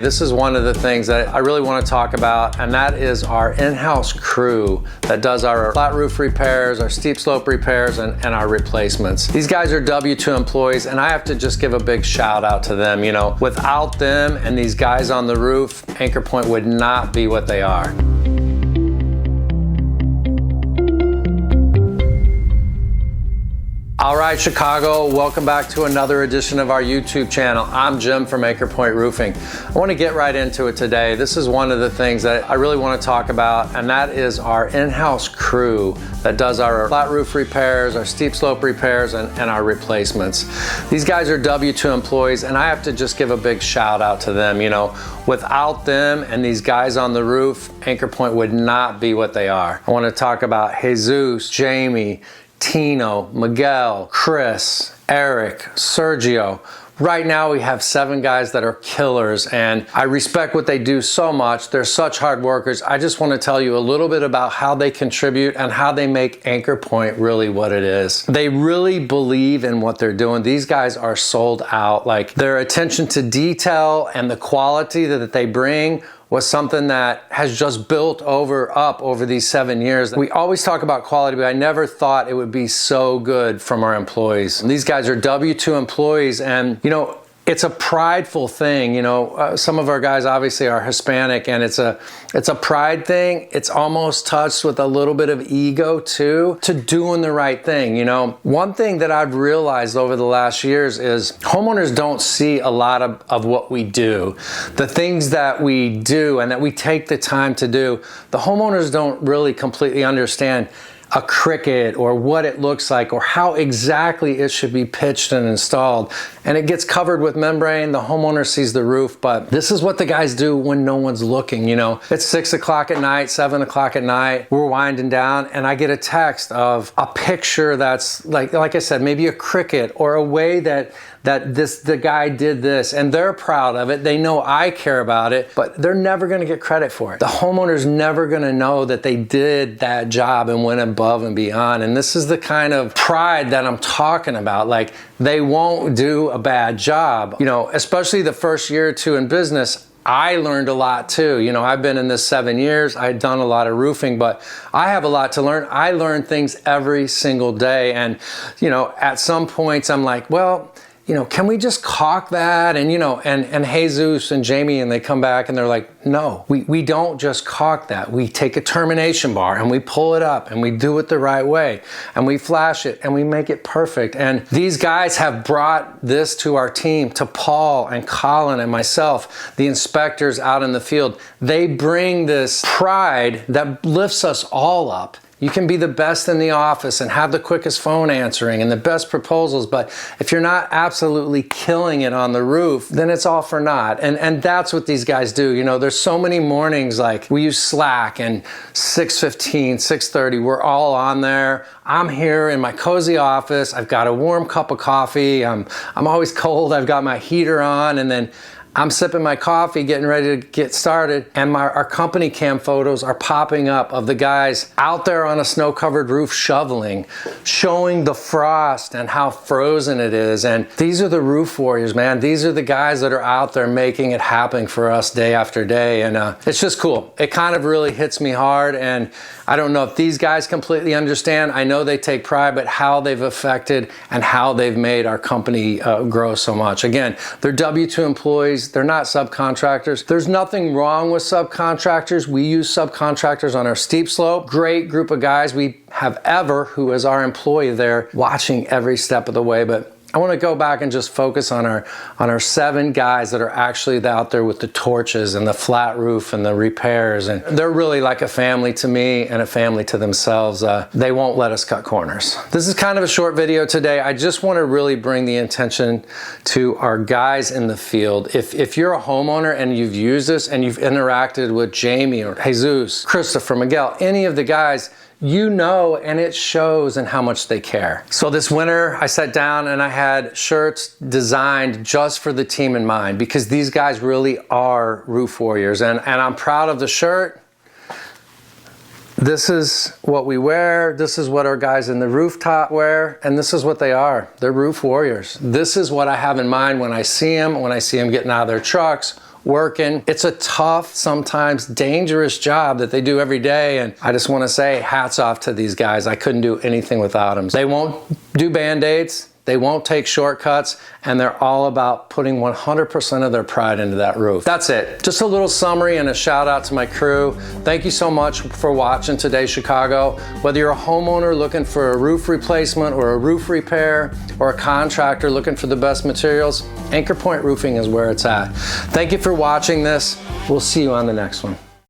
This is one of the things that I really want to talk about, and that is our in-house crew that does our flat roof repairs, our steep slope repairs, and our replacements. These guys are W-2 employees, and I have to just give a big shout out to them. You know, without them and these guys on the roof, Anchor Point would not be what they are. All right, Chicago, welcome back to another edition of our YouTube channel. I'm Jim from Anchor Point Roofing. I want to get right into it today. This is one of the things that I really want to talk about, and that is our in-house crew that does our flat roof repairs, our steep slope repairs, and our replacements. These guys are W-2 employees, and I have to just give a big shout out to them. You know, without them and these guys on the roof, Anchor Point would not be what they are. I want to talk about Jesus, Jamie, Tino, Miguel, Chris, Eric, Sergio. Right now we have 7 guys that are killers, and I respect what they do so much. They're such hard workers. I just want to tell you a little bit about how they contribute and how they make Anchor Point really what it is. They really believe in what they're doing. These guys are sold out. Like, their attention to detail and the quality that they bring was something that has just built up over these 7 years. We always talk about quality, but I never thought it would be so good from our employees. These guys are W-2 employees, and you know, it's a prideful thing. You know, some of our guys obviously are Hispanic, and it's a pride thing. It's almost touched with a little bit of ego too, to doing the right thing. You know, one thing that I've realized over the last years is homeowners don't see a lot of what we do. The things that we do and that we take the time to do, the homeowners don't really completely understand a cricket or what it looks like or how exactly it should be pitched and installed. And it gets covered with membrane. The homeowner sees the roof, but this is what the guys do when no one's looking. You know, it's 6 o'clock at night, 7 o'clock at night, we're winding down, and I get a text of a picture that's like I said, maybe a cricket or a way that the guy did this, and they're proud of it. They know I care about it, but they're never gonna get credit for it. The homeowner's never gonna know that they did that job and went above and beyond. And this is the kind of pride that I'm talking about. Like, they won't do a bad job. You know, especially the first year or two in business, I learned a lot too. You know, I've been in this 7 years. I've done a lot of roofing, but I have a lot to learn. I learn things every single day. And, you know, at some points I'm like, well, you know, can we just caulk that? And, you know, and Jesus and Jamie, and they come back and they're like, no, we don't just caulk that. We take a termination bar and we pull it up and we do it the right way and we flash it and we make it perfect. And these guys have brought this to our team, to Paul and Colin and myself, the inspectors out in the field. They bring this pride that lifts us all up. You can be the best in the office and have the quickest phone answering and the best proposals, but if you're not absolutely killing it on the roof, then it's all for naught. And that's what these guys do. You know, there's so many mornings, like we use Slack, and 6:15, 6:30, we're all on there. I'm here in my cozy office. I've got a warm cup of coffee. I'm always cold. I've got my heater on, and then I'm sipping my coffee, getting ready to get started, and our company cam photos are popping up of the guys out there on a snow-covered roof shoveling, showing the frost and how frozen it is. And these are the roof warriors, man. These are the guys that are out there making it happen for us day after day. And it's just cool. It kind of really hits me hard, and I don't know if these guys completely understand. I know they take pride, but how they've affected and how they've made our company grow so much. Again, they're W-2 employees. They're not subcontractors. There's nothing wrong with subcontractors. We use subcontractors on our steep slope. Great group of guys. We have Ever, who is our employee there, watching every step of the way. But I want to go back and just focus on our 7 guys that are actually out there with the torches and the flat roof and the repairs. And they're really like a family to me and a family to themselves. They won't let us cut corners. This is kind of a short video today. I just want to really bring the attention to our guys in the field. If you're a homeowner and you've used this and you've interacted with Jamie or Jesus, Christopher, Miguel, any of the guys, you know, and it shows in how much they care. So this winter, I sat down and I had shirts designed just for the team in mind, because these guys really are roof warriors. And I'm proud of the shirt. This is what we wear. This is what our guys in the rooftop wear. And this is what they are. They're roof warriors. This is what I have in mind when I see them getting out of their trucks working. It's a tough, sometimes dangerous job that they do every day, and I just want to say hats off to these guys. I couldn't do anything without them. They won't do band-aids. They won't take shortcuts, and they're all about putting 100% of their pride into that roof. That's it. Just a little summary and a shout out to my crew. Thank you so much for watching today, Chicago. Whether you're a homeowner looking for a roof replacement or a roof repair, or a contractor looking for the best materials, Anchor Point Roofing is where it's at. Thank you for watching this. We'll see you on the next one.